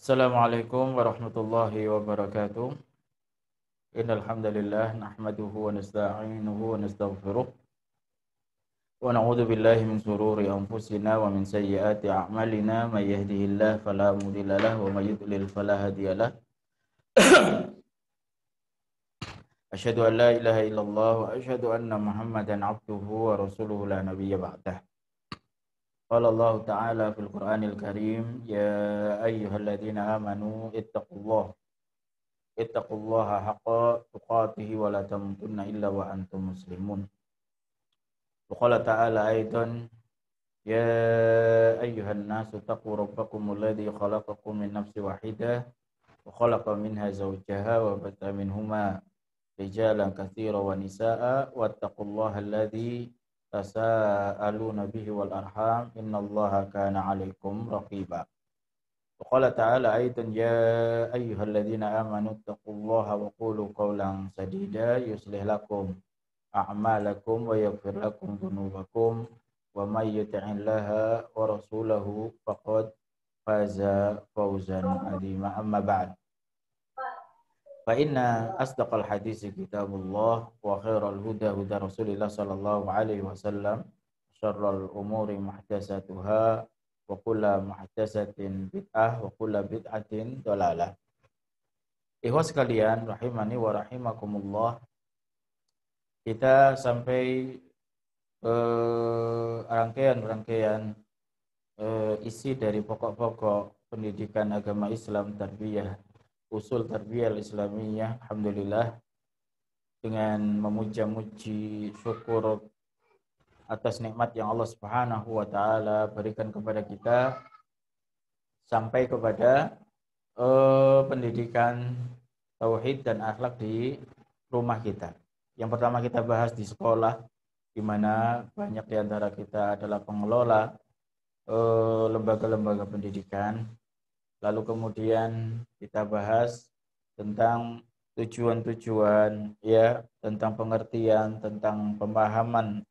Assalamualaikum warahmatullahi wabarakatuh. Innal hamdalillah nahmaduhu wa nasta'inuhu wa nastaghfiruh wa na'udzu billahi min shururi anfusina wa min sayyiati a'malina may yahdihillahu fala mudilla lahu wa may yudlil fala hadiyalah. Asyhadu an la ilaha illallah wa asyhadu anna Muhammadan 'abduhu wa rasuluhu la nabiyya ba'dah. Qala Allah Ta'ala fil Qur'anil Karim, ya ayyuhalladzina amanu ittaqullaha haqqa tuqatih wa la tamutunna illa wa antum muslimun. Wa qala ta'ala aidan ya ayyuhan nasu taqu rabbakumul ladzi khalaqakum min nafsin wahidah wa khalaqa minha zawjaha wa batha minhuma rijalan katsiran wa nisaa'a wattaqullaha alladzi tasaaluna bihi wal arham innallaha kana 'alaikum raqiba. وقال تعالى أيضا يا أيها الذين آمنوا اتقوا الله وقولوا قولا سديدا يصلح لكم أعمالكم ويغفر لكم ذنوبكم ومن يطع الله ورسوله فقد فاز فوزا عظيما أما بعد فإن أصدق الحديث كتاب الله وخير الهدى هدى رسول الله صلى الله عليه وسلم شر الأمور محدثاتها wa kullu muhdatsatin bid'ah wa kullu bid'atin dhalalah. Ikhwas sekalian rahimani wa rahimakumullah. Kita sampai rangkaian isi dari pokok-pokok pendidikan agama Islam, tarbiyah, usul tarbiyah islamiyah, alhamdulillah, dengan memuja-muji syukur atas nikmat yang Allah Subhanahu wa taala berikan kepada kita sampai kepada pendidikan tauhid dan akhlak di rumah kita. Yang pertama kita bahas di sekolah, di mana banyak di antara kita adalah pengelola lembaga-lembaga pendidikan. Lalu kemudian kita bahas tentang tujuan-tujuan, ya, tentang pengertian, tentang pemahaman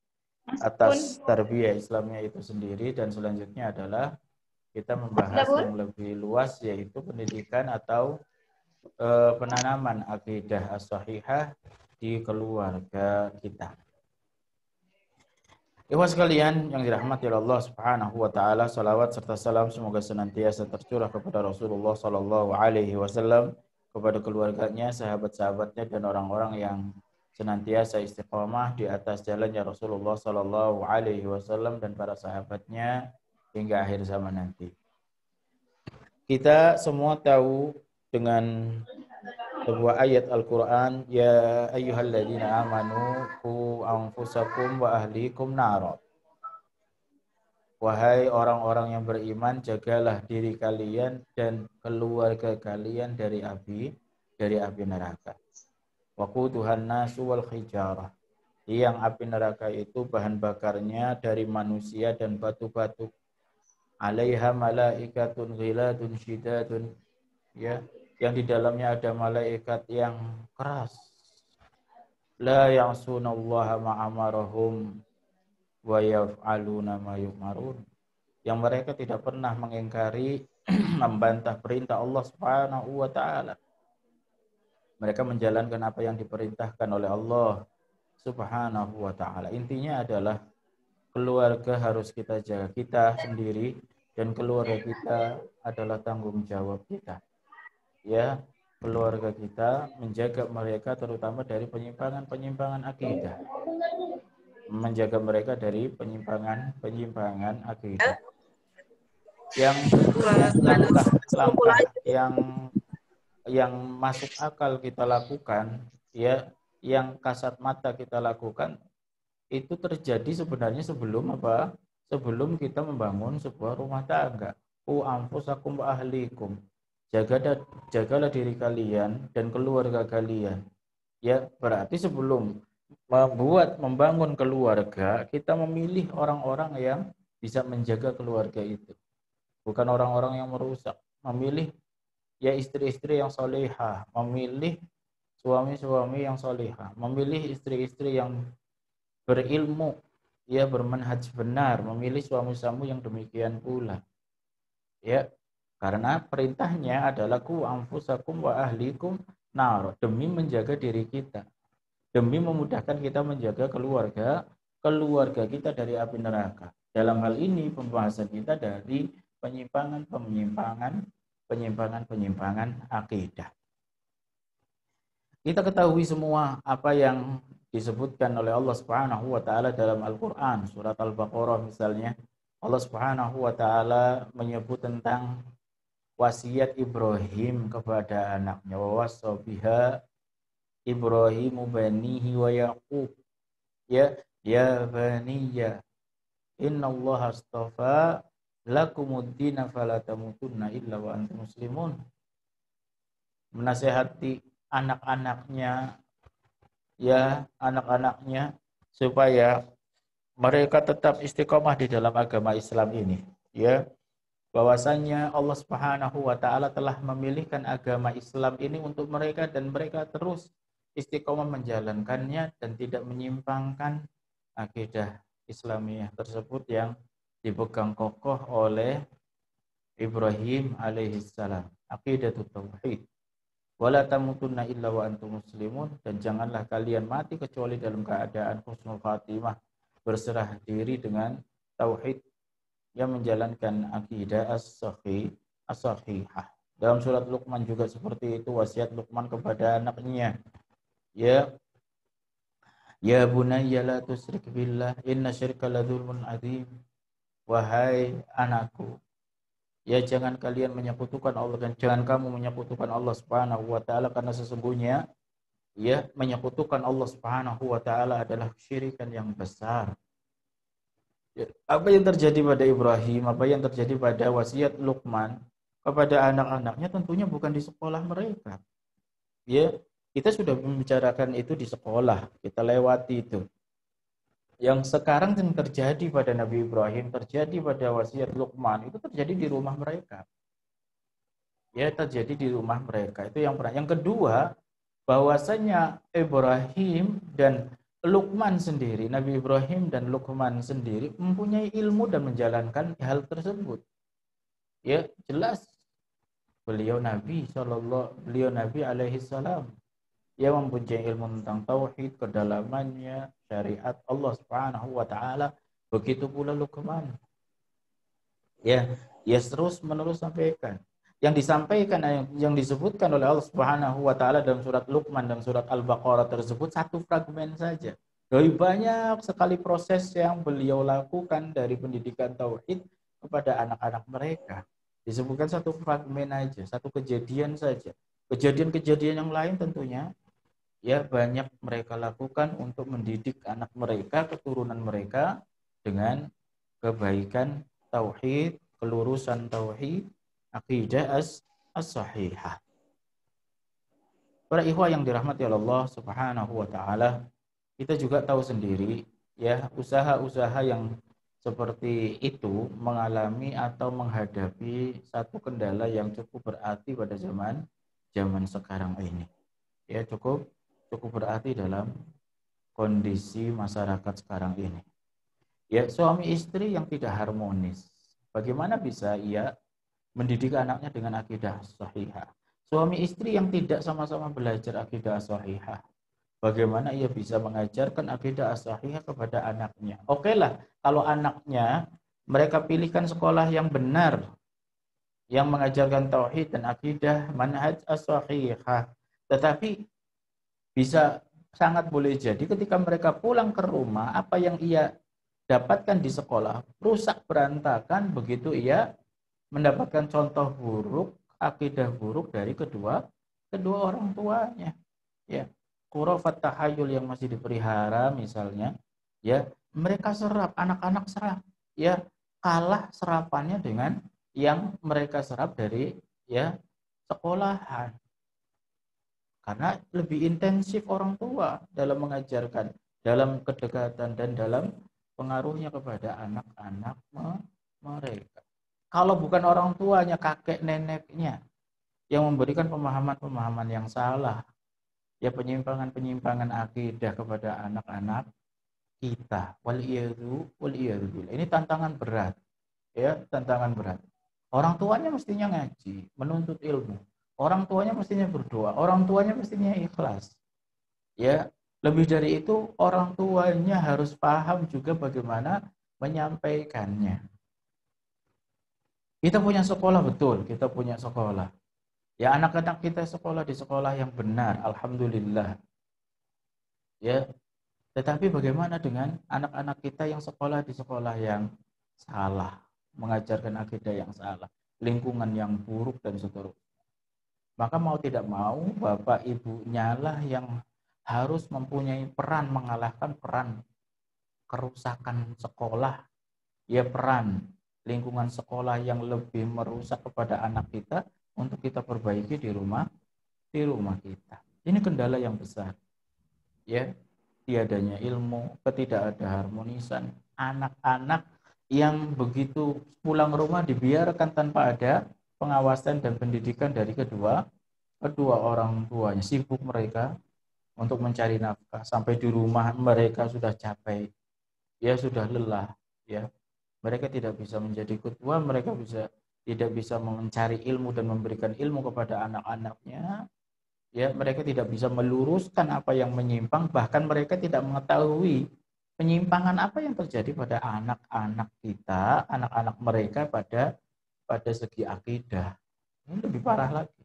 atas tarbiyah Islamnya itu sendiri, dan selanjutnya adalah kita membahas yang lebih luas, yaitu pendidikan atau penanaman akidah as-sahihah di keluarga kita. Ikhwas sekalian yang dirahmati Allah Subhanahu wa taala, salawat serta salam semoga senantiasa tercurah kepada Rasulullah sallallahu alaihi wasallam, kepada keluarganya, sahabat-sahabatnya, dan orang-orang yang senantiasa istiqamah di atas jalannya Rasulullah sallallahu alaihi wasallam dan para sahabatnya hingga akhir zaman nanti. Kita semua tahu dengan sebuah ayat Al-Qur'an, ya ayyuhalladzina amanu qu anfusakum wa ahlikum nar. Wahai orang-orang yang beriman, jagalah diri kalian dan keluarga kalian dari api neraka. Waquduhan nasu wal hijarah. Yang api neraka itu bahan bakarnya dari manusia dan batu-batu. Alaiha malaikatun ghiladun syidadun, ya, yang di dalamnya ada malaikat yang keras. La ya'sunallaha ma'amarahum wa yaf'aluna ma yu'marun. Yang mereka tidak pernah mengingkari membantah perintah Allah Subhanahu wa taala. Mereka menjalankan apa yang diperintahkan oleh Allah Subhanahu wa ta'ala. Intinya adalah keluarga harus kita jaga, kita sendiri dan keluarga kita adalah tanggung jawab kita. Ya, keluarga kita menjaga mereka terutama dari penyimpangan akidah. Menjaga mereka dari penyimpangan akidah. Yang tentunya langkah-langkah yang masuk akal kita lakukan, ya, yang kasat mata kita lakukan, itu terjadi sebenarnya sebelum apa? Sebelum kita membangun sebuah rumah tangga. Anfusakum wa ahlikum. Jagalah diri kalian dan keluarga kalian. Ya, berarti sebelum membangun keluarga, kita memilih orang-orang yang bisa menjaga keluarga itu. Bukan orang-orang yang merusak. Memilih ya istri-istri yang solehah, memilih suami-suami yang solehah, memilih istri-istri yang berilmu, ya, bermanhaj benar, memilih suami-suami yang demikian pula. Ya, Karena perintahnya adalah ku anfusakum wa ahlikum nar, demi menjaga diri kita, demi memudahkan kita menjaga keluarga kita dari api neraka. Dalam hal ini pembahasan kita dari penyimpangan akidah. Kita ketahui semua apa yang disebutkan oleh Allah Subhanahu wa taala dalam Al-Qur'an, surat Al-Baqarah misalnya. Allah Subhanahu wa taala menyebut tentang wasiat Ibrahim kepada anaknya, wa wasabiha Ibrahimu banihi wa Yaqub, ya baniya innallaha astafa lakumuddina fala tamutunna illa wa antum muslimun. Menasihati anak-anaknya, anak-anaknya supaya mereka tetap istiqomah di dalam agama Islam ini, bahwasanya Allah Subhanahu wa taala telah memilihkan agama Islam ini untuk mereka dan mereka terus istiqomah menjalankannya dan tidak menyimpangkan akidah Islamiyah tersebut yang dipegang kokoh oleh Ibrahim alaihissalam, aqidatut tauhid. Wala tamutunna illa wa antum muslimun, dan janganlah kalian mati kecuali dalam keadaan husnul khatimah, berserah diri dengan tauhid, yang menjalankan akidah as-sahihah. Dalam surat Luqman juga seperti itu, wasiat Luqman kepada anaknya, ya bunayya la tusyrik billah inna syirka la dzulmun adzim. Wahai anakku, jangan kalian menyekutukan Allah, dan jangan kamu menyekutukan Allah Subhanahu wa taala, karena sesungguhnya menyekutukan Allah Subhanahu wa taala adalah kesyirikan yang besar. Apa yang terjadi pada Ibrahim, apa yang terjadi pada wasiat Luqman kepada anak-anaknya tentunya bukan di sekolah mereka. Kita sudah membicarakan itu di sekolah, kita lewati itu. Yang sekarang yang terjadi pada Nabi Ibrahim, terjadi pada wasiat Luqman, itu terjadi di rumah mereka. Terjadi di rumah mereka. Itu yang pertama. Yang kedua, bahwasanya Ibrahim dan Luqman sendiri, Nabi Ibrahim dan Luqman sendiri mempunyai ilmu dan menjalankan hal tersebut. Jelas beliau Nabi alaihi salam, yang mempunyai ilmu tentang tauhid, kedalamannya, syariat Allah Subhanahu wa taala. Begitu pula Luqman. Terus menerus sampaikan. Yang disampaikan, yang disebutkan oleh Allah Subhanahu wa taala dalam surat Luqman dan surat Al-Baqarah tersebut satu fragmen saja. Dari banyak sekali proses yang beliau lakukan dari pendidikan tauhid kepada anak-anak mereka. Disebutkan satu fragmen aja, satu kejadian saja. Kejadian-kejadian yang lain tentunya banyak mereka lakukan untuk mendidik anak mereka, keturunan mereka dengan kebaikan tauhid, kelurusan tauhid, aqidah as-sahihah. Para ikhwah yang dirahmati Allah Subhanahu wa taala, kita juga tahu sendiri usaha-usaha yang seperti itu mengalami atau menghadapi satu kendala yang cukup berarti pada zaman sekarang ini. Cukup berarti dalam kondisi masyarakat sekarang ini. Suami istri yang tidak harmonis. Bagaimana bisa ia mendidik anaknya dengan akidah sahihah? Suami istri yang tidak sama-sama belajar akidah sahihah. Bagaimana ia bisa mengajarkan akidah sahihah kepada anaknya? Oke lah, kalau anaknya mereka pilihkan sekolah yang benar, yang mengajarkan tauhid dan akidah manhaj as-sahihah. Tetapi bisa sangat boleh jadi ketika mereka pulang ke rumah, apa yang ia dapatkan di sekolah rusak berantakan, begitu ia mendapatkan contoh buruk, akidah buruk dari kedua orang tuanya. Khurafat tahayul yang masih dipelihara misalnya, mereka serap, anak-anak serap, kalah serapannya dengan yang mereka serap dari sekolahan. Karena lebih intensif orang tua dalam mengajarkan, dalam kedekatan dan dalam pengaruhnya kepada anak-anak mereka. Kalau bukan orang tuanya, kakek neneknya yang memberikan pemahaman-pemahaman yang salah, penyimpangan-penyimpangan akidah kepada anak-anak kita. Waliyadu billah. Ini tantangan berat. Tantangan berat. Orang tuanya mestinya ngaji, menuntut ilmu. Orang tuanya mestinya berdoa, orang tuanya mestinya ikhlas. Ya, lebih dari itu orang tuanya harus paham juga bagaimana menyampaikannya. Kita punya sekolah betul, kita punya sekolah. Ya, anak-anak kita sekolah di sekolah yang benar, alhamdulillah. Ya, tetapi bagaimana dengan anak-anak kita yang sekolah di sekolah yang salah, mengajarkan akidah yang salah, lingkungan yang buruk dan seterusnya. Maka mau tidak mau, bapak ibunya lah yang harus mempunyai peran mengalahkan peran kerusakan sekolah, ya peran lingkungan sekolah yang lebih merusak kepada anak kita untuk kita perbaiki di rumah kita. Ini kendala yang besar, ya, tiadanya ilmu, ketidakharmonisan, anak-anak yang begitu pulang rumah dibiarkan tanpa ada pengawasan dan pendidikan dari kedua orang tuanya, sibuk mereka untuk mencari nafkah, sampai di rumah mereka sudah capek, ya sudah lelah, ya mereka tidak bisa menjadi ketua, mereka tidak bisa mencari ilmu dan memberikan ilmu kepada anak-anaknya, ya mereka tidak bisa meluruskan apa yang menyimpang, bahkan mereka tidak mengetahui penyimpangan apa yang terjadi pada anak-anak kita, anak-anak mereka pada segi akidah. Ini lebih parah lagi.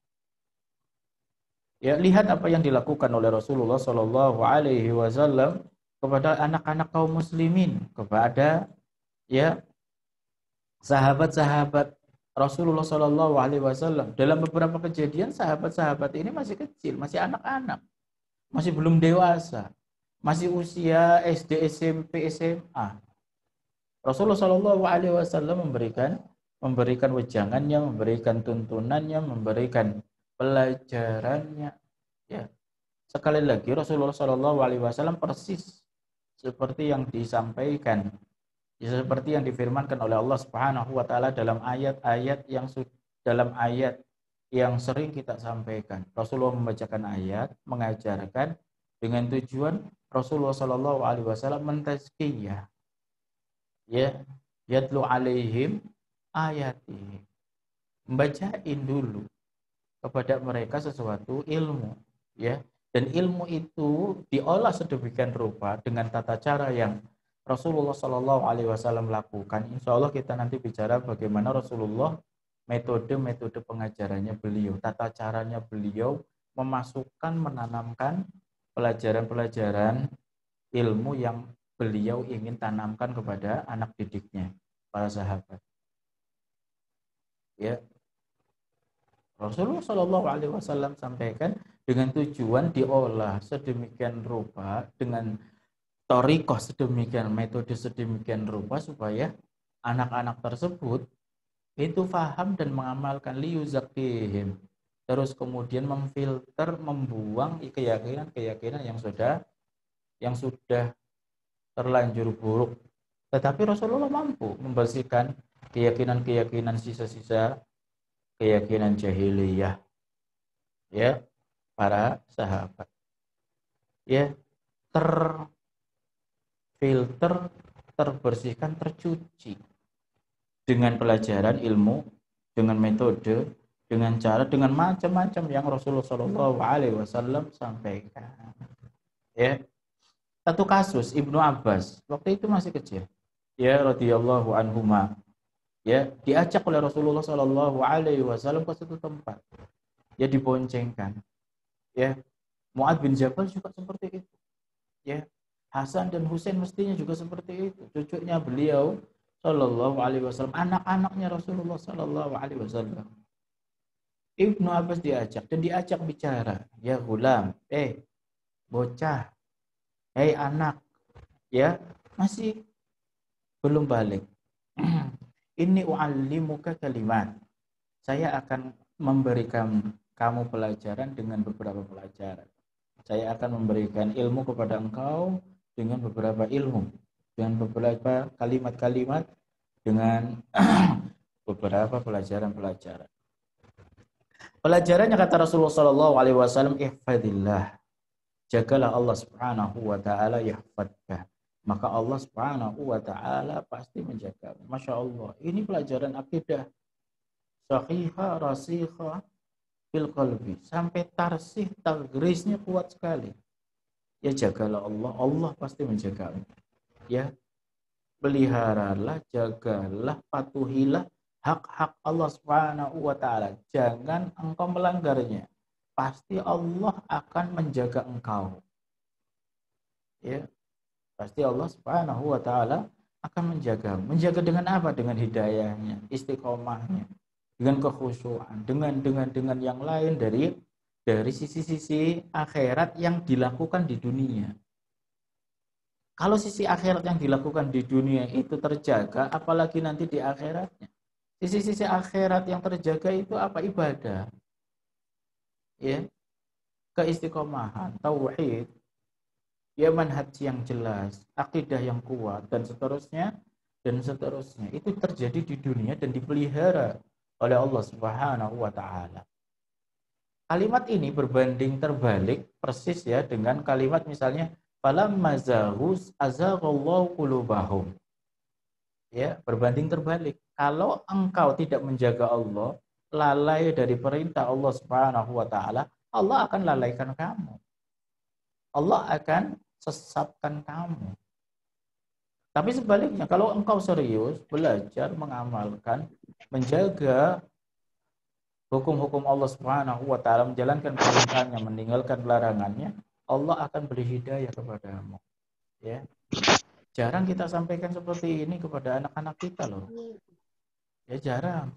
Ya, lihat apa yang dilakukan oleh Rasulullah Shallallahu Alaihi Wasallam kepada anak-anak kaum muslimin, kepada ya sahabat-sahabat Rasulullah Shallallahu Alaihi Wasallam. Dalam beberapa kejadian sahabat-sahabat ini masih kecil, masih anak-anak, masih belum dewasa, masih usia SD, SMP, SMA. Rasulullah Shallallahu Alaihi Wasallam memberikan wejangannya, memberikan tuntunannya, memberikan pelajarannya. Ya, sekali lagi Rasulullah Shallallahu Alaihi Wasallam persis seperti yang disampaikan, ya, seperti yang difirmankan oleh Allah Subhanahu Wa Taala dalam ayat-ayat yang sering kita sampaikan. Rasulullah membacakan ayat, mengajarkan dengan tujuan Rasulullah Shallallahu Alaihi Wasallam mentazkiyah, ya, yatlu alaihim ayati, membacain dulu kepada mereka sesuatu ilmu, ya, dan ilmu itu diolah sedemikian rupa dengan tata cara yang Rasulullah Shallallahu Alaihi Wasallam lakukan. Insya Allah kita nanti bicara bagaimana Rasulullah, metode pengajarannya beliau, tata caranya beliau memasukkan, menanamkan pelajaran-pelajaran ilmu yang beliau ingin tanamkan kepada anak didiknya, para sahabat. Ya, Rasulullah Shallallahu Alaihi Wasallam sampaikan dengan tujuan diolah sedemikian rupa, dengan torikoh sedemikian, metode sedemikian rupa supaya anak-anak tersebut itu paham dan mengamalkan, liyuzakihim, terus kemudian memfilter, membuang keyakinan-keyakinan yang sudah terlanjur buruk. Tetapi Rasulullah mampu membersihkan keyakinan-keyakinan, sisa-sisa keyakinan jahiliyah, ya, para sahabat, ya, terfilter, terbersihkan, tercuci dengan pelajaran ilmu, dengan metode, dengan cara, dengan macam-macam yang Rasulullah Shallallahu Alaihi Wasallam sampaikan. Ya, satu kasus Ibnu Abbas waktu itu masih kecil, ya, radhiyallahu anhuma, ya, diajak oleh Rasulullah Shallallahu Alaihi Wasallam ke suatu tempat, ya, diboncengkan, ya. Mu'ad bin Jabal juga seperti itu, ya. Hasan dan Husain mestinya juga seperti itu, cucunya beliau Shallallahu Alaihi Wasallam, anak-anaknya Rasulullah Shallallahu Alaihi Wasallam. Ibnu Abbas diajak bicara, ya gulam, bocah, anak, ya, masih belum balik. Ini u'allimuka kalimat, saya akan memberikan kamu pelajaran dengan beberapa pelajaran. Saya akan memberikan ilmu kepada engkau dengan beberapa ilmu, dengan beberapa kalimat-kalimat, dengan beberapa pelajaran-pelajaran. Pelajarannya, kata Rasulullah Shallallahu Alaihi Wasallam, ihfadillah, jagalah Allah Subhanahu Wa Taala, yahfadka, maka Allah Subhanahu Wa Taala pasti menjaga. Masya Allah, ini pelajaran akidah, sahiha rasikha fil qalbi, sampai tarsih tagrisnya kuat sekali. Ya jagalah Allah, Allah pasti menjagamu. Ya, peliharalah, jagalah, patuhilah hak-hak Allah Subhanahu wa taala. Jangan engkau melanggarnya. Pasti Allah akan menjaga engkau. Ya, pasti Allah Subhanahu wa taala akan menjaga. Menjaga dengan apa? Dengan hidayahnya, istiqomahnya, dengan kekhusyuan, dengan yang lain dari sisi-sisi akhirat yang dilakukan di dunia. Kalau sisi akhirat yang dilakukan di dunia itu terjaga, apalagi nanti di akhiratnya. Sisi-sisi akhirat yang terjaga itu apa? Ibadah. Ya, keistiqomahan, tauhid, ya manhaj yang jelas, akidah yang kuat dan seterusnya dan seterusnya. Itu terjadi di dunia dan dipelihara oleh Allah Subhanahu wa taala. Kalimat ini berbanding terbalik persis ya dengan kalimat misalnya falamma zaghus azaghallahu qulubahum. Ya, berbanding terbalik. Kalau engkau tidak menjaga Allah, lalai dari perintah Allah Subhanahu wa taala, Allah akan lalaikan kamu. Allah akan sesatkan kamu. Tapi sebaliknya, kalau engkau serius belajar mengamalkan, menjaga hukum-hukum Allah Subhanahu wa taala, menjalankan perintahnya, meninggalkan larangannya, Allah akan beri hidayah kepadamu. Ya. Jarang kita sampaikan seperti ini kepada anak-anak kita loh. Ya jarang.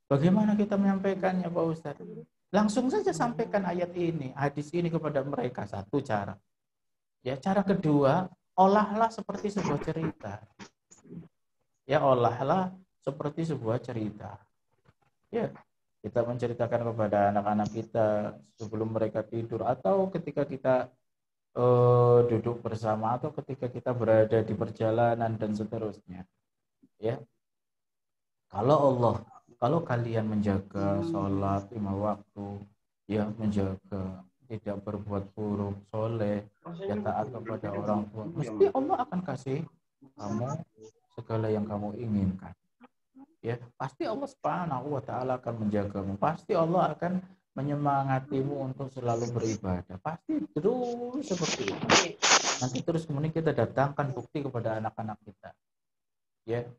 Bagaimana kita menyampaikannya Pak Ustadz? Langsung saja sampaikan ayat ini, hadis ini kepada mereka, satu cara. Ya, cara kedua, olahlah seperti sebuah cerita. Ya, olahlah seperti sebuah cerita. Ya, kita menceritakan kepada anak-anak kita sebelum mereka tidur atau ketika kita duduk bersama atau ketika kita berada di perjalanan dan seterusnya. Ya, kalau kalian menjaga sholat 5 waktu, ya menjaga tidak berbuat buruk, soleh, ya taat kepada orang tua, mesti Allah akan kasih kamu segala yang kamu inginkan. Ya, pasti Allah Subhanahu wa taala akan menjagamu. Pasti Allah akan menyemangatimu untuk selalu beribadah. Pasti terus seperti itu. Nanti terus kemudian kita datangkan bukti kepada anak-anak kita. Ya,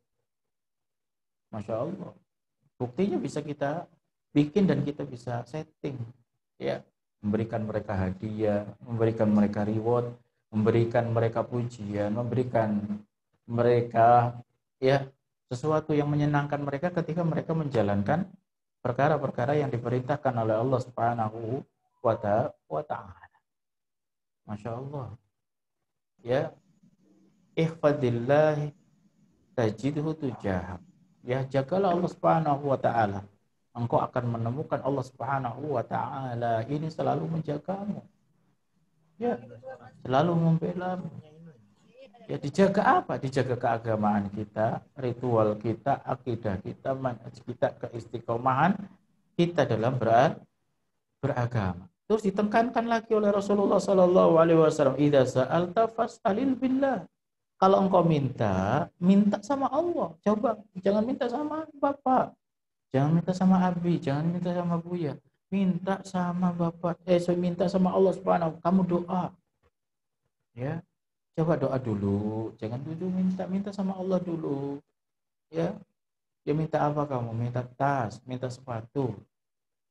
Masya Allah. Buktinya bisa kita bikin dan kita bisa setting. Ya, memberikan mereka hadiah, memberikan mereka reward, memberikan mereka pujian, memberikan mereka ya sesuatu yang menyenangkan mereka ketika mereka menjalankan perkara-perkara yang diperintahkan oleh Allah Subhanahu wa taala. Masya Allah. Ya, ihfadillah tajidhu tujahak. Ya, jagalah Allah Subhanahu wa taala. Engkau akan menemukan Allah Subhanahu wa taala ini selalu menjagamu. Ya, selalu membelamu. Ya, dijaga apa? Dijaga keagamaan kita, ritual kita, akidah kita, manhaj kita, keistiqomahan kita dalam beragama. Terus ditekankan lagi oleh Rasulullah sallallahu alaihi wasallam, "Idza sa'alta fas'alil billah." Kalau engkau minta, minta sama Allah. Coba, jangan minta sama bapak, jangan minta sama abi, jangan minta sama buya. Minta sama bapak, minta sama Allah Subhanahu. Kamu doa. Ya. Coba doa dulu, jangan dulu minta sama Allah dulu. Ya. Ya minta apa kamu? Minta tas, minta sepatu.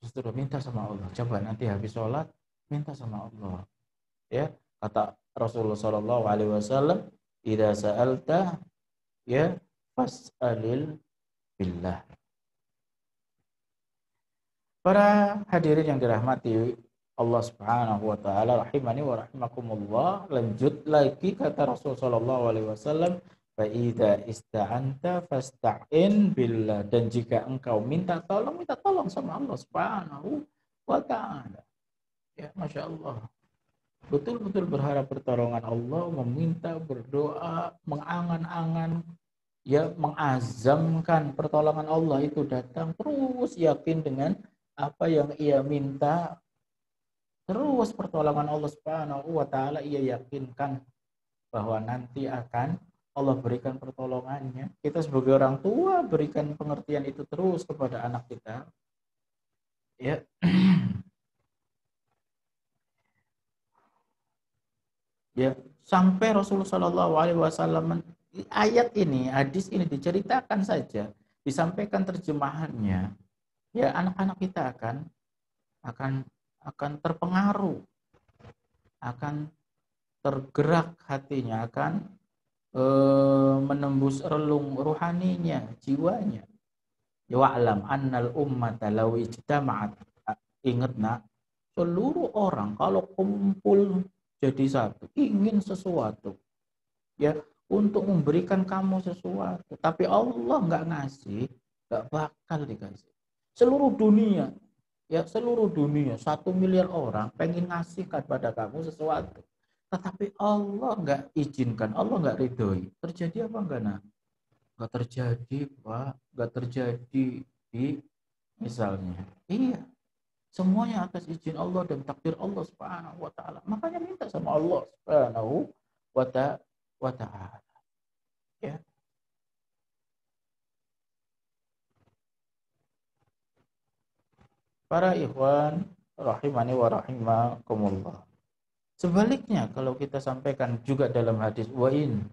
Justru minta sama Allah. Coba nanti habis sholat minta sama Allah. Ya, kata Rasulullah Shallallahu Alaihi Wasallam, "Idza sa'alta ya fas'alil billah." Para hadirin yang dirahmati Allah Subhanahu wa taala, rahimani wa rahimakumullah, lanjut lagi kata Rasul sallallahu alaihi wasallam, fa idza ista'anta fasta'in billah, dan jika engkau minta tolong sama Allah Subhanahu wa taala. Ya, Masya Allah. Betul-betul berharap pertolongan Allah, meminta, berdoa, mengangan-angan, ya mengazamkan pertolongan Allah itu datang, terus yakin dengan apa yang ia minta, terus pertolongan Allah Subhanahu wa taala ia yakinkan bahwa nanti akan Allah berikan pertolongannya. Kita sebagai orang tua berikan pengertian itu terus kepada anak kita. Ya. Ya, sampai Rasulullah Shallallahu Alaihi Wasallam ayat ini, hadis ini diceritakan saja, disampaikan terjemahannya, ya anak-anak kita akan akan terpengaruh, akan tergerak hatinya, akan menembus relung ruhaninya, jiwanya. Ya wa'lam annal ummata law ijtama'at. Ingat nak, seluruh orang kalau kumpul jadi satu, ingin sesuatu, ya untuk memberikan kamu sesuatu, tapi Allah nggak ngasih, nggak bakal dikasih. Seluruh dunia, ya seluruh dunia 1 miliar orang pengen ngasih kepada kamu sesuatu, tetapi Allah nggak izinkan, Allah nggak ridhoi. Terjadi apa enggak? Nah, nggak terjadi, Pak, nggak terjadi. Di misalnya, iya, semuanya atas izin Allah dan takdir Allah Subhanahu wa taala. Makanya minta sama Allah Subhanahu wa taala, ya. Para ikhwan rahimani wa rahimakumullah. Sebaliknya kalau kita sampaikan juga dalam hadis wa in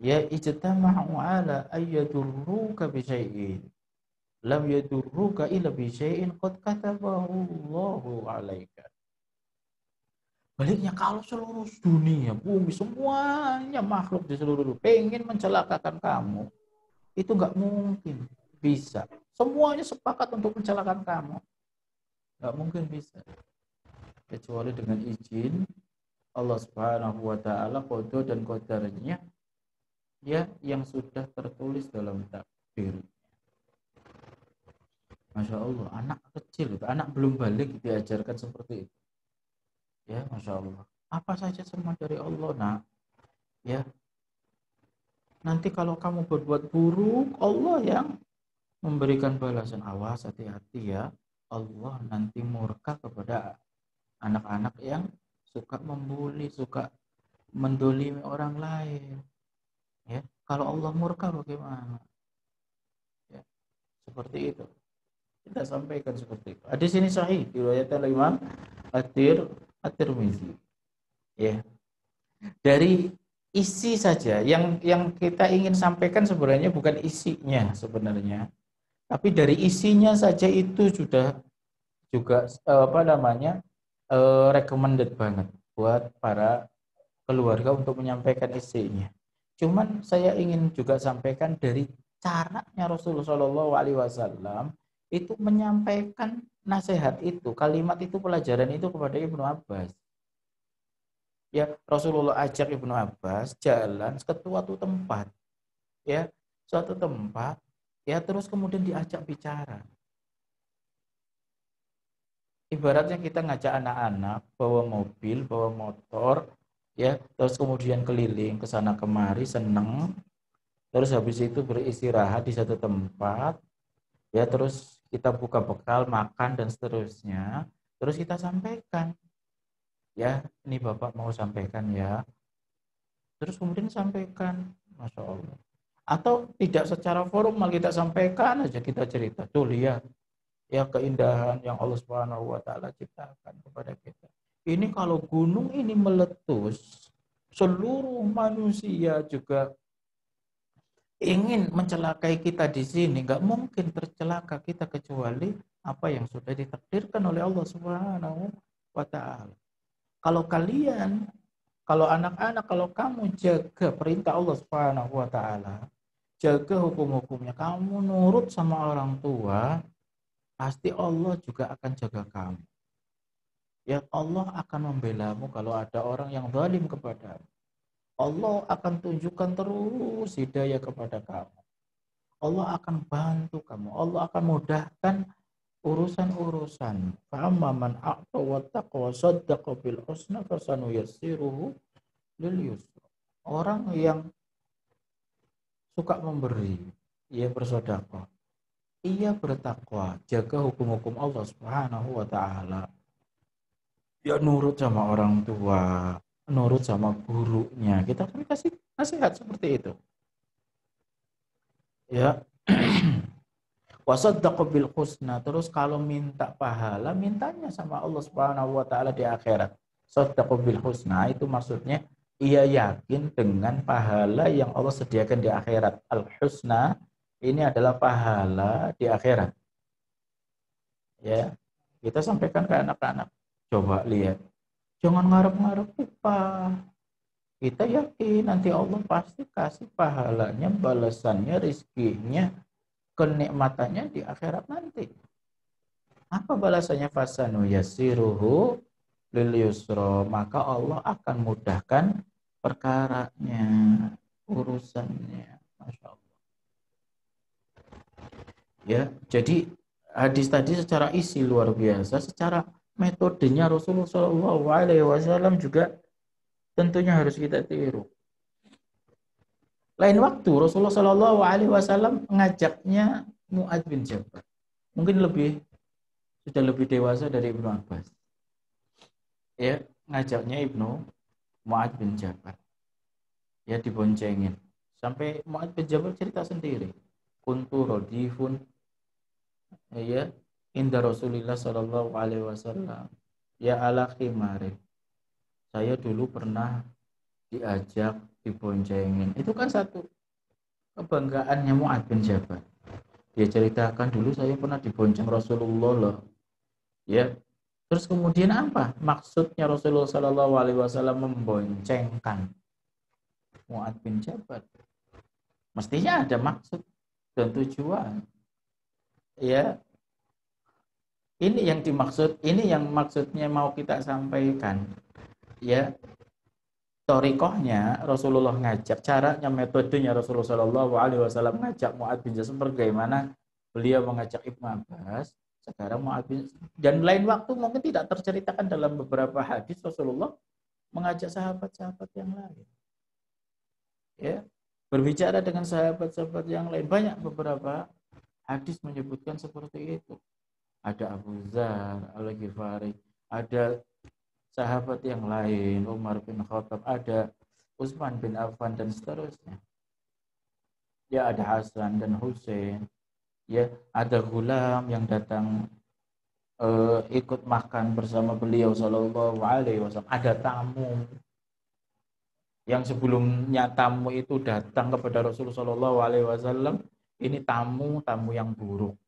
ya ijtama'u ala ayyadurruka bi syai'in lam yadurruka illa bi syai'in qad katabahu Allahu 'alaika. Baliknya kalau seluruh dunia, bumi, semuanya makhluk di seluruh dunia pengen mencelakakan kamu, itu nggak mungkin bisa. Semuanya sepakat untuk mencelakakan kamu, nggak mungkin bisa. Kecuali dengan izin Allah Subhanahu wa taala, qada dan qadarnya, ya yang sudah tertulis dalam takdir. Masya Allah, anak kecil itu, anak belum balik diajarkan seperti itu. Ya, Masya Allah. Apa saja semua dari Allah, nak. Ya, nanti kalau kamu berbuat buruk, Allah yang memberikan balasan. Awas, hati-hati ya. Allah nanti murka kepada anak-anak yang suka membuli, suka mendolimi orang lain. Ya, kalau Allah murka bagaimana? Ya, seperti itu. Kita sampaikan seperti itu. Hadis ini sahih diriwayatkan oleh Imam At-Tirmizi. Ya. Dari isi saja yang kita ingin sampaikan sebenarnya bukan isinya sebenarnya, tapi dari isinya saja itu sudah juga apa namanya recommended banget buat para keluarga untuk menyampaikan isinya. Cuman saya ingin juga sampaikan dari caranya Rasulullah Shallallahu Alaihi Wasallam itu menyampaikan nasihat itu, kalimat itu, pelajaran itu kepada Ibnu Abbas. Ya, Rasulullah ajak Ibnu Abbas jalan ke suatu tempat, ya, suatu tempat, ya, terus kemudian diajak bicara. Ibaratnya kita ngajak anak-anak bawa mobil, bawa motor, ya, terus kemudian keliling ke sana kemari, seneng, terus habis itu beristirahat di satu tempat, ya, terus kita buka bekal, makan dan seterusnya, terus kita sampaikan, ya, ini Bapak mau sampaikan ya, terus kemudian sampaikan, Masya Allah. Atau tidak secara formal kita sampaikan aja, kita cerita, tuh lihat ya keindahan yang Allah Subhanahu wa taala ciptakan kepada kita. Ini kalau gunung ini meletus, seluruh manusia juga ingin mencelakai kita di sini, nggak mungkin tercelaka kita kecuali apa yang sudah ditakdirkan oleh Allah Subhanahu wa taala. Kalau kalian, kalau anak-anak, kalau kamu jaga perintah Allah Subhanahu wa taala, jaga hukum-hukumnya, kamu nurut sama orang tua, pasti Allah juga akan jaga kamu. Ya, Allah akan membelamu kalau ada orang yang zalim kepadamu. Allah akan tunjukkan terus hidayah kepada kamu. Allah akan bantu kamu. Allah akan mudahkan urusan-urusan. Fa'amma man a'ta wattaqa wa saddaqa bil husna fasanuyassiruhu lil yusra. Orang yang suka memberi, ia bersedekah, ia bertakwa, jaga hukum-hukum Allah Subhanahu wa taala. Ya nurut sama orang tua, nurut sama gurunya. Kita akan kasih Nasihat seperti itu. Ya. Wasaddaqu bil husna. Terus kalau minta pahala, mintanya sama Allah Subhanahu wa taala di akhirat. Saddaqu bil husna itu maksudnya ia yakin dengan pahala yang Allah sediakan di akhirat. Al husna ini adalah pahala di akhirat. Ya. Kita sampaikan ke anak-anak. Coba lihat. Jangan ngarep-ngarep upah. Kita yakin nanti Allah pasti kasih pahalanya, balasannya, rizkinya, kenikmatannya di akhirat nanti. Apa balasannya? Fasanu yasiruhu lil yusra, maka Allah akan mudahkan perkaranya, urusannya. Masya Allah. Ya, jadi hadis tadi secara isi luar biasa, secara metodenya Rasulullah SAW juga tentunya harus kita tiru. Lain waktu Rasulullah SAW mengajaknya Mu'adz bin Jabal. Mungkin sudah lebih dewasa dari Ibnu Abbas. Ya, ngajaknya Ibnu Mu'adz bin Jabal. Ya, diboncengin. Sampai Mu'adz bin Jabal cerita sendiri. Kuntu rodifun ya inda Rasulillah sallallahu alaihi wasallam. Ya ala khimarin. Saya dulu pernah diajak diboncengin. Itu kan satu kebanggaannya Mu'adz bin Jabal. Dia ceritakan dulu saya pernah dibonceng Rasulullah loh. Ya. Terus kemudian apa? Maksudnya Rasulullah Shallallahu Alaihi Wasallam memboncengkan Mu'adz bin Jabal. Mestinya ada maksud dan tujuan. Ya. Ini yang dimaksud, ini yang maksudnya mau kita sampaikan. Ya. Torikohnya Rasulullah ngajak, caranya, metodenya Rasulullah Shallallahu Alaihi Wasallam ngajak Mu'adz bin Jabal bagaimana beliau mengajak Ibnu Abbas. Sekarang Mu'adz bin, dan lain waktu mungkin tidak terceritakan dalam beberapa hadis Rasulullah mengajak sahabat-sahabat yang lain. Ya, berbicara dengan sahabat-sahabat yang lain, banyak beberapa hadis menyebutkan seperti itu. Ada Abu Dzar Al-Ghifari, ada sahabat yang lain, Umar bin Khattab, ada Utsman bin Affan dan seterusnya. Ya, ada Hasan dan Husain. Ya, ada Ghulam yang datang ikut makan bersama beliau Sallallahu Alaihi Wasallam. Ada tamu yang sebelumnya tamu itu datang kepada Rasulullah Sallallahu Alaihi Wasallam. Ini tamu yang buruk.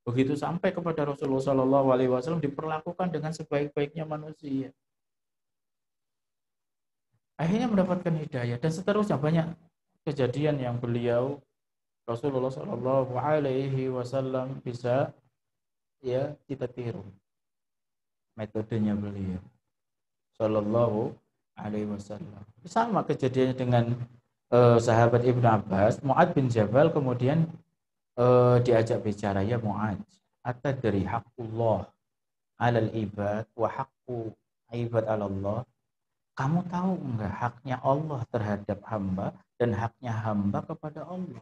Begitu sampai kepada Rasulullah Sallallahu Alaihi Wasallam diperlakukan dengan sebaik-baiknya manusia. Akhirnya mendapatkan hidayah dan seterusnya banyak kejadian yang beliau Rasulullah Sallallahu Alaihi Wasallam bisa ya kita tiru metodenya beliau Sallallahu Alaihi Wasallam. Sama kejadiannya dengan sahabat Ibnu Abbas, Mu'adz bin Jabal kemudian diajak bicara, ya Mu'adz, atadri haqqullah 'alal ibad wa haqqu ibad 'ala Allah. Kamu tahu enggak haknya Allah terhadap hamba dan haknya hamba kepada Allah?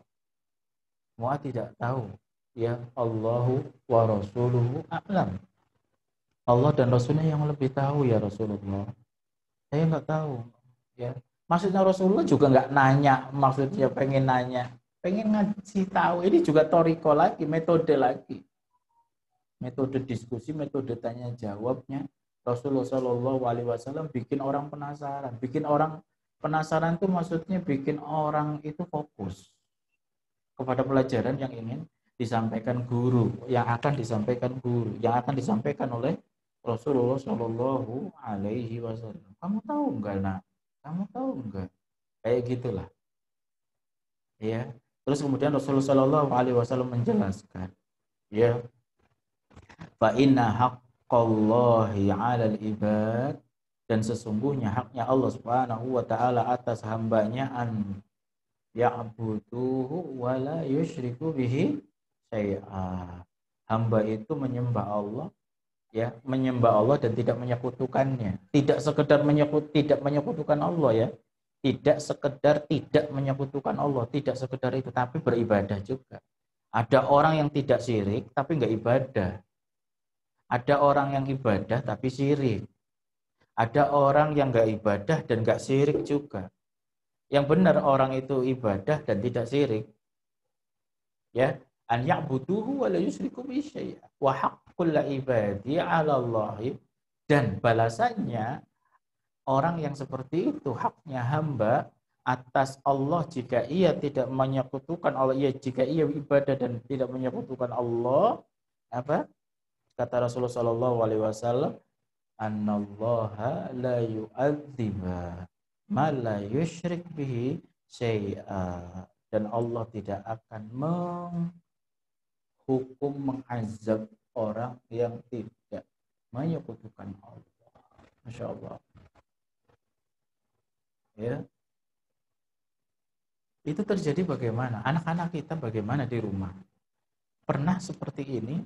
Mu'adz tidak tahu. Ya, Allahu wa rasuluhu a'lam. Allah dan Rasulnya yang lebih tahu ya Rasulullah. Saya enggak tahu. Ya, maksudnya Rasulullah juga enggak nanya, maksudnya pengen nanya, pengen ngasih tahu. Ini juga toriko lagi, metode lagi. Metode diskusi, metode tanya jawabnya. Rasulullah Shallallahu Alaihi Wasallam bikin orang penasaran. Bikin orang penasaran itu maksudnya bikin orang itu fokus kepada pelajaran yang ingin disampaikan guru, yang akan disampaikan guru, yang akan disampaikan oleh Rasulullah Shallallahu Alaihi Wasallam. Kamu tahu enggak, nak? Kamu tahu enggak? Kayak gitulah. Ya. Terus kemudian Rasulullah Shallallahu Alaihi Wasallam menjelaskan, ya, fa inna haqqallahi 'alal ibad, dan sesungguhnya haknya Allah Subhanahu wa taala atas hambanya an ya'buduhu wa la yusyriku bihi syai'a. Hamba itu menyembah Allah, ya, menyembah Allah dan tidak menyekutukannya. Tidak sekedar tidak menyekutukan Allah, ya. Tidak sekedar tidak menyekutukan Allah, tidak sekedar itu, tapi beribadah juga. Ada orang yang tidak syirik tapi enggak ibadah. Ada orang yang ibadah tapi syirik. Ada orang yang enggak ibadah dan enggak syirik juga. Yang benar orang itu ibadah dan tidak syirik. Ya, an ya'buduhu wa la yusyriku bihi syai'a. Wa haqqul ibadi 'ala Allah, dan balasannya orang yang seperti itu haknya hamba atas Allah jika ia tidak menyekutukan Allah, jika ia ibadah dan tidak menyekutukan Allah, apa kata Rasulullah Shallallahu Alaihi Wasallam, Anallaha la yu'adziba ma la yusyrik bihi syai'a, dan Allah tidak akan menghukum mengazab orang yang tidak menyekutukan Allah. Masya Allah. Ya, itu terjadi bagaimana? Anak-anak kita bagaimana di rumah? Pernah seperti ini?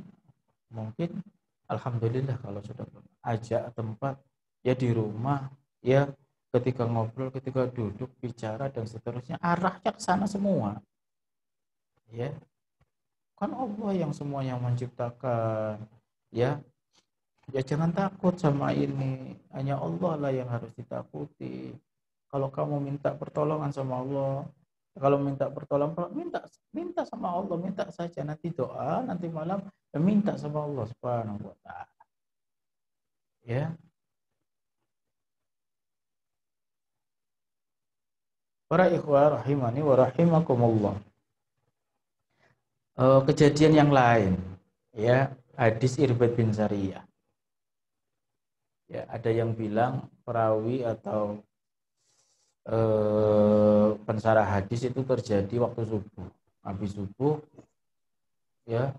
Mungkin alhamdulillah kalau sudah ajak tempat ya di rumah, ya ketika ngobrol, ketika duduk bicara dan seterusnya arahnya ke sana semua. Ya. Kan Allah yang semuanya menciptakan. Ya. Ya jangan takut sama ini. Hanya Allah lah yang harus ditakuti. Kalau kamu minta pertolongan sama Allah, kalau minta pertolongan, minta sama Allah, minta saja, nanti doa, nanti malam minta sama Allah Subhanahu wa taala. Ya. Para ikhwah rahimani wa rahimakumullah. Kejadian yang lain, ya, hadis Irbad bin Sariyah. Ya, ada yang bilang perawi atau pensarah hadis itu terjadi waktu subuh. Habis subuh, ya,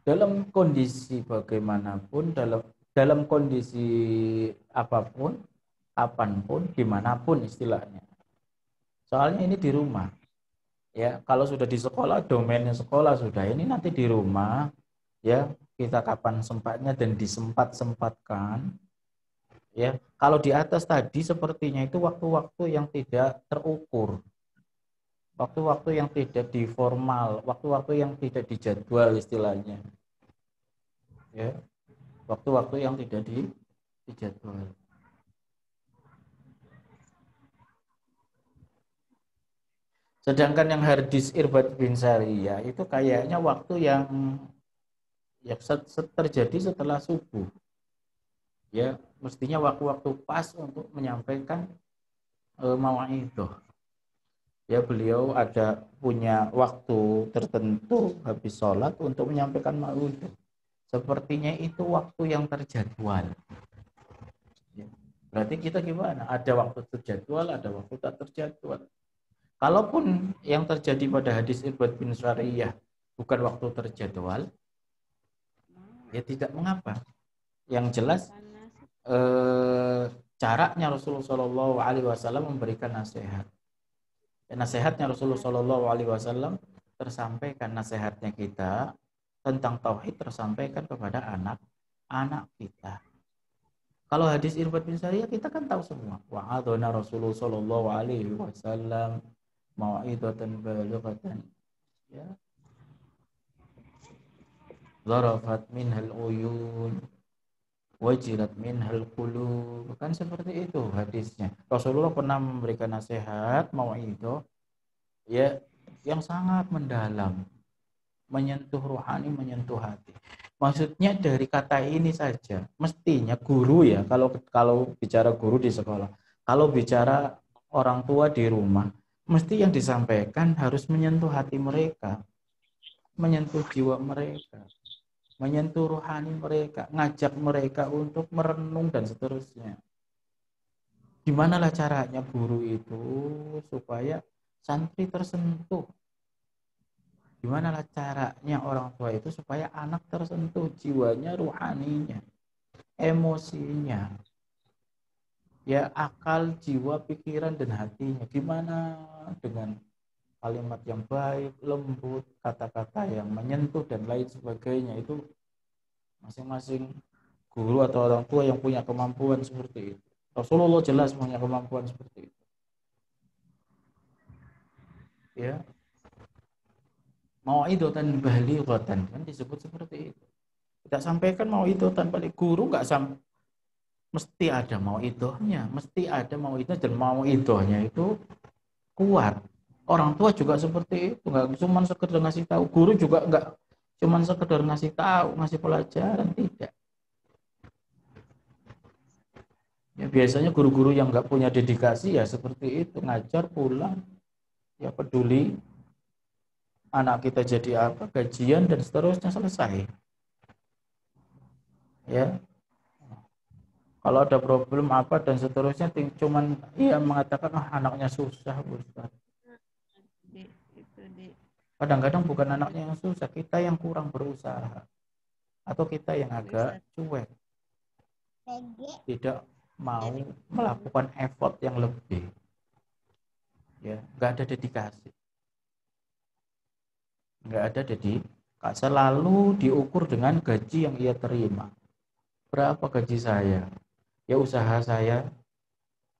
dalam kondisi bagaimanapun, dalam kondisi apapun, kapanpun, dimanapun istilahnya. Soalnya ini di rumah. Ya, kalau sudah di sekolah, domainnya sekolah sudah. Ini nanti di rumah, ya, kita kapan sempatnya dan disempat-sempatkan. Ya, kalau di atas tadi sepertinya itu waktu-waktu yang tidak terukur, waktu-waktu yang tidak diformal, waktu-waktu yang tidak dijadwal istilahnya, ya, waktu-waktu yang tidak dijadwal. Sedangkan yang hadis Irbad bin Sariyah itu kayaknya waktu yang ya terjadi setelah subuh. Ya, mestinya waktu-waktu pas untuk menyampaikan mau'idhah. Ya, beliau ada punya waktu tertentu habis sholat untuk menyampaikan mau'idhah. Sepertinya itu waktu yang terjadwal. Ya. Berarti kita gimana? Ada waktu terjadwal, ada waktu tak terjadwal. Kalaupun yang terjadi pada hadis Irbad bin Sariyah bukan waktu terjadwal, ya tidak mengapa. Yang jelas caranya Rasulullah Shallallahu Alaihi Wasallam memberikan nasihat. Nasihatnya Rasulullah Shallallahu Alaihi Wasallam tersampaikan, nasihatnya kita tentang tauhid tersampaikan kepada anak-anak kita. Kalau hadis Irbad bin Sariyah kita kan tahu semua. Wa'adhana Rasulullah Shallallahu Alaihi Wasallam mau'idatan balighatan, ya, zarafat minhal uyun, wajilat minhal qulub. Kan seperti itu hadisnya. Rasulullah pernah memberikan nasihat mau'idhah, ya, yang sangat mendalam, menyentuh rohani, menyentuh hati. Maksudnya dari kata ini saja, mestinya guru, ya, kalau bicara guru di sekolah, kalau bicara orang tua di rumah, mesti yang disampaikan harus menyentuh hati mereka, menyentuh jiwa mereka, menyentuh rohani mereka, ngajak mereka untuk merenung dan seterusnya. Gimanalah caranya guru itu supaya santri tersentuh? Gimanalah caranya orang tua itu supaya anak tersentuh jiwanya, rohaninya, emosinya, ya, akal, jiwa, pikiran, dan hatinya. Gimana dengan kalimat yang baik, lembut, kata-kata yang menyentuh, dan lain sebagainya. Itu masing-masing guru atau orang tua yang punya kemampuan seperti itu. Rasulullah jelas punya kemampuan seperti itu. Ya, mau'idhatan balighatan kan disebut seperti itu. Kita sampaikan mau'idhatan balik, guru nggak mesti ada mau'idhahnya, mesti ada mau'idhah, dan mau'idhahnya itu kuat. Orang tua juga seperti itu, nggak cuma sekedar ngasih tahu. Guru juga nggak cuma sekedar ngasih tahu, ngasih pelajaran, tidak. Ya, biasanya guru-guru yang nggak punya dedikasi ya seperti itu, ngajar pulang, ya peduli anak kita jadi apa, gajian dan seterusnya, selesai. Ya, kalau ada problem apa dan seterusnya, cuman ia mengatakan anaknya susah, Ustaz. Kadang-kadang bukan anaknya yang susah, kita yang kurang berusaha atau kita yang agak cuek, tidak mau melakukan effort yang lebih. Ya, nggak ada dedikasi, nggak ada dedikasi. Selalu diukur dengan gaji yang ia terima. Berapa gaji saya? Ya usaha saya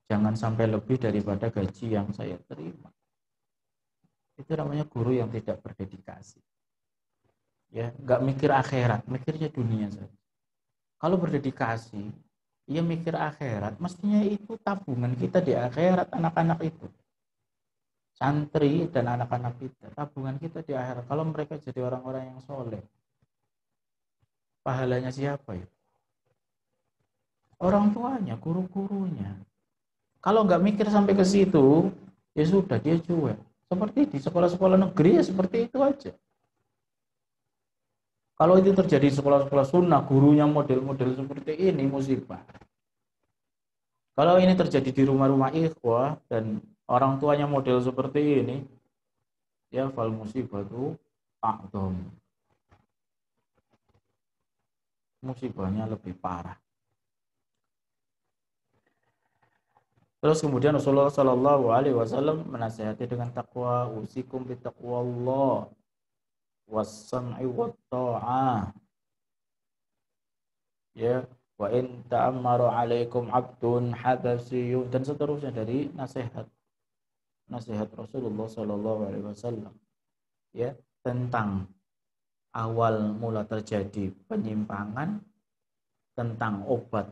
jangan sampai lebih daripada gaji yang saya terima. Itu namanya guru yang tidak berdedikasi. Ya, nggak mikir akhirat, mikirnya dunia saja. Kalau berdedikasi, ia mikir akhirat, mestinya itu tabungan kita di akhirat, anak-anak itu. Santri dan anak-anak kita, tabungan kita di akhirat. Kalau mereka jadi orang-orang yang soleh, pahalanya siapa ya? Orang tuanya, guru-gurunya. Kalau nggak mikir sampai ke situ, ya sudah, dia cuek. Seperti di sekolah-sekolah negeri ya seperti itu aja. Kalau itu terjadi di sekolah-sekolah sunnah, gurunya model-model seperti ini, musibah. Kalau ini terjadi di rumah-rumah ikhwah dan orang tuanya model seperti ini, ya fal musibah itu a'dham. Musibahnya lebih parah. Terus kemudian Rasulullah Shallallahu Alaihi Wasallam menasihati dengan takwa, usikum bi taqwallah was-sam'i wat-tha'ah. Ya, wa in ta'ammaru 'alaikum 'abdun habasiyun, dan seterusnya dari nasihat Rasulullah Shallallahu Alaihi Wasallam, ya, tentang awal mula terjadi penyimpangan, tentang obat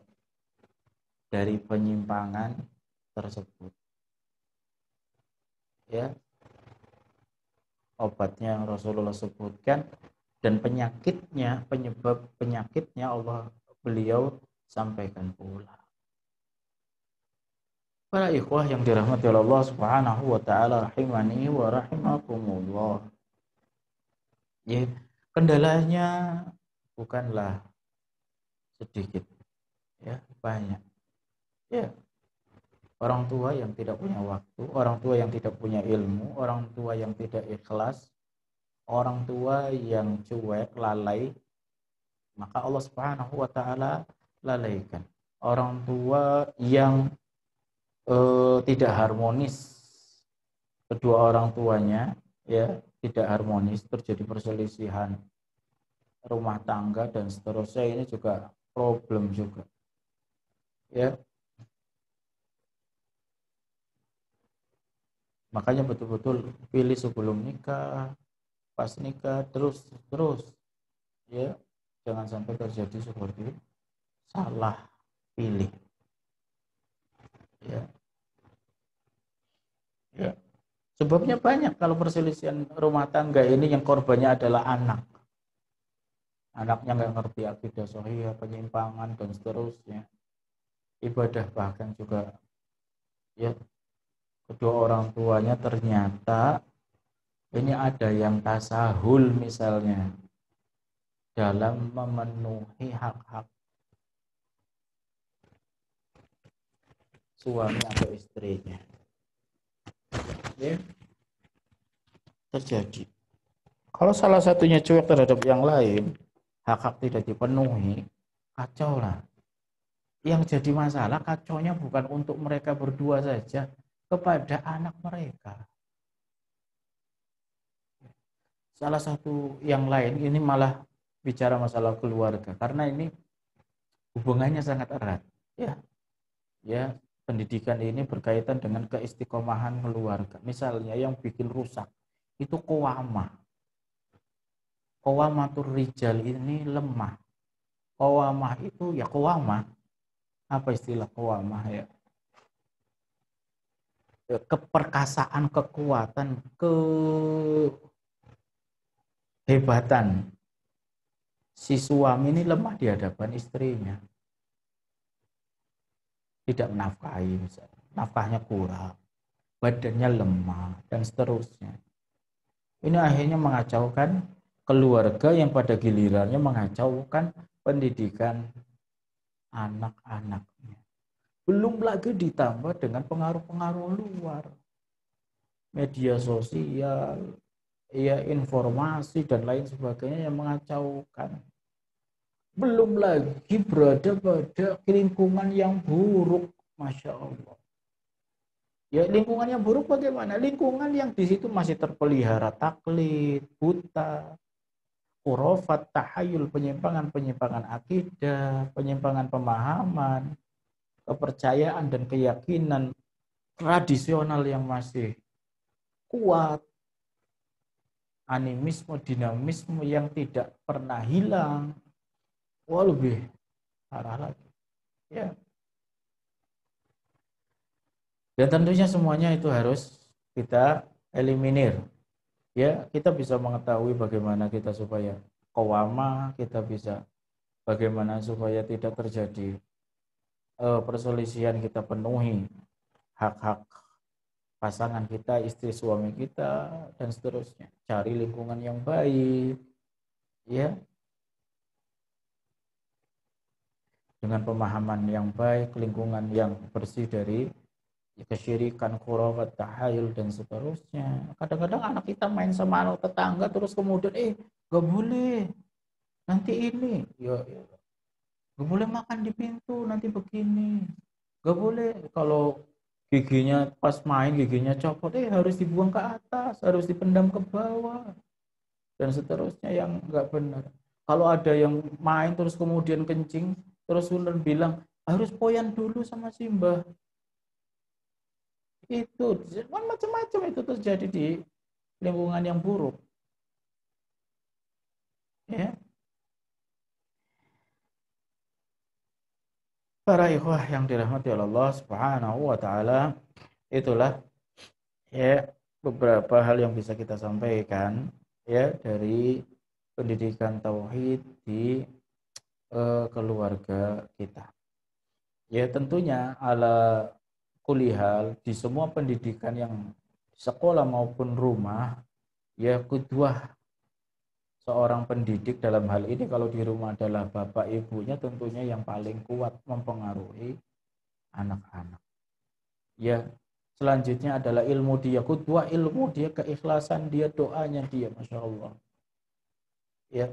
dari penyimpangan tersebut. Ya, obatnya yang Rasulullah sebutkan dan penyakitnya, penyebab penyakitnya beliau sampaikan pula. Para ikhwah yang dirahmati Allah Subhanahu wa taala, rahimani wa rahimakumullah. Ya, kendalanya bukanlah sedikit, ya, banyak. Ya, orang tua yang tidak punya waktu, orang tua yang tidak punya ilmu, orang tua yang tidak ikhlas, orang tua yang cuek, lalai, maka Allah Subhanahu wa taala lalaikan. Orang tua yang tidak harmonis, kedua orang tuanya ya tidak harmonis, terjadi perselisihan rumah tangga dan seterusnya, ini juga problem juga. Ya. Makanya betul-betul pilih sebelum nikah, pas nikah, terus ya, jangan sampai terjadi seperti salah pilih. Ya. Ya. Sebabnya banyak kalau perselisihan rumah tangga ini yang korbannya adalah anak. Anaknya nggak ngerti akidah sahih, penyimpangan dan seterusnya. Ibadah bahkan juga, ya, kedua orang tuanya ternyata ini ada yang tasahul misalnya dalam memenuhi hak-hak suami atau istrinya. Ya, terjadi. Kalau salah satunya cuek terhadap yang lain, hak-hak tidak dipenuhi, kacau lah. Yang jadi masalah kacaunya bukan untuk mereka berdua saja, kepada anak mereka. Salah satu yang lain ini malah bicara masalah keluarga, karena ini hubungannya sangat erat. Ya, pendidikan ini berkaitan dengan keistiqomahan keluarga. Misalnya yang bikin rusak itu qawamatur rijal ini lemah. Qawamah itu ya qawamah. Apa istilah qawamah ya? keperkasaan, kekuatan, kehebatan si suami ini lemah di hadapan istrinya, tidak menafkahi misalnya, nafkahnya kurang, badannya lemah dan seterusnya. Ini akhirnya mengacaukan keluarga yang pada gilirannya mengacaukan pendidikan anak-anaknya. Belum lagi ditambah dengan pengaruh-pengaruh luar, media sosial, ya informasi dan lain sebagainya yang mengacaukan. Belum lagi berada pada lingkungan yang buruk, Masya Allah. Ya lingkungan yang buruk bagaimana? Lingkungan yang di situ masih terpelihara taklid, buta, khurafat, tahayul, penyimpangan-penyimpangan akidah, penyimpangan pemahaman, kepercayaan dan keyakinan tradisional yang masih kuat, animisme, dinamisme yang tidak pernah hilang. Wah, lebih parah lagi. Ya. Dan tentunya semuanya itu harus kita eliminir. Ya, kita bisa mengetahui bagaimana kita supaya qawamah, kita bisa bagaimana supaya tidak terjadi perselisihan, kita penuhi hak-hak pasangan kita, istri suami kita dan seterusnya. Cari lingkungan yang baik, ya, dengan pemahaman yang baik, lingkungan yang bersih dari kesyirikan, khurafat, tahayul dan seterusnya. Kadang-kadang anak kita main sama anak tetangga terus kemudian gak boleh nanti ini, ya gak boleh makan di pintu nanti begini, gak boleh kalau giginya pas main giginya copot harus dibuang ke atas, harus dipendam ke bawah dan seterusnya yang nggak benar. Kalau ada yang main terus kemudian kencing terus ular bilang harus poyan dulu sama si mbah, itu macam-macam itu terjadi di lingkungan yang buruk, ya. Para ikhwah yang dirahmati Allah Subhanahu wa taala, itulah ya beberapa hal yang bisa kita sampaikan ya dari pendidikan tauhid di keluarga kita. Ya tentunya ala kulihal di semua pendidikan yang sekolah maupun rumah, ya kedua seorang pendidik dalam hal ini kalau di rumah adalah bapak ibunya, tentunya yang paling kuat mempengaruhi anak-anak. Ya selanjutnya adalah ilmu dia, kedua ilmu dia, keikhlasan dia, doanya dia, Masya Allah. Ya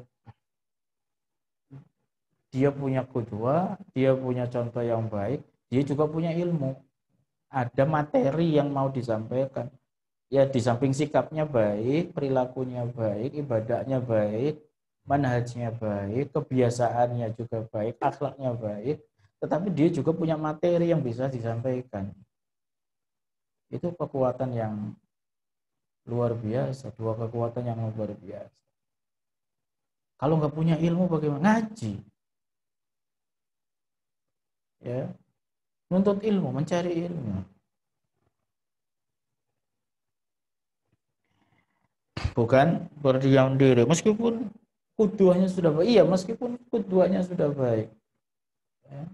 dia punya kedua, dia punya contoh yang baik, dia juga punya ilmu, ada materi yang mau disampaikan. Ya di samping sikapnya baik, perilakunya baik, ibadahnya baik, manhajnya baik, kebiasaannya juga baik, akhlaknya baik, tetapi dia juga punya materi yang bisa disampaikan. Itu kekuatan yang luar biasa, dua kekuatan yang luar biasa. Kalau nggak punya ilmu bagaimana? Ngaji. Ya, nuntut ilmu, mencari ilmu. Bukan berdiam diri meskipun kuduanya sudah baik. Iya, meskipun kuduanya sudah baik. Ya.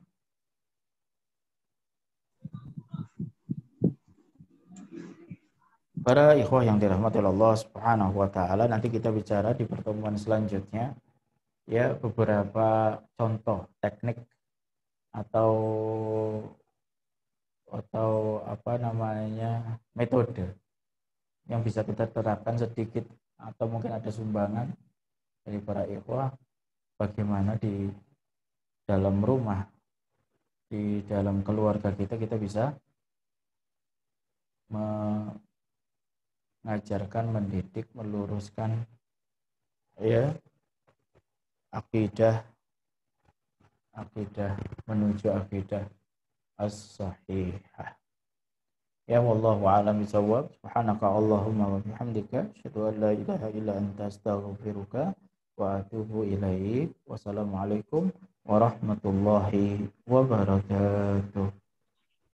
Para ikhwah yang dirahmati Allah Subhanahu wa taala, nanti kita bicara di pertemuan selanjutnya ya beberapa contoh teknik atau apa namanya metode yang bisa kita terapkan sedikit atau mungkin ada sumbangan dari para ikhwah bagaimana di dalam rumah, di dalam keluarga kita bisa mengajarkan, mendidik, meluruskan ya akidah menuju akidah as-sahihah. Ya wallahu a'lam bishawab. Subhanaka Allahumma wa bihamdika asyhadu an la ilaha illa anta astaghfiruka wa atubu ilaik. Wassalamualaikum warahmatullahi wabarakatuh.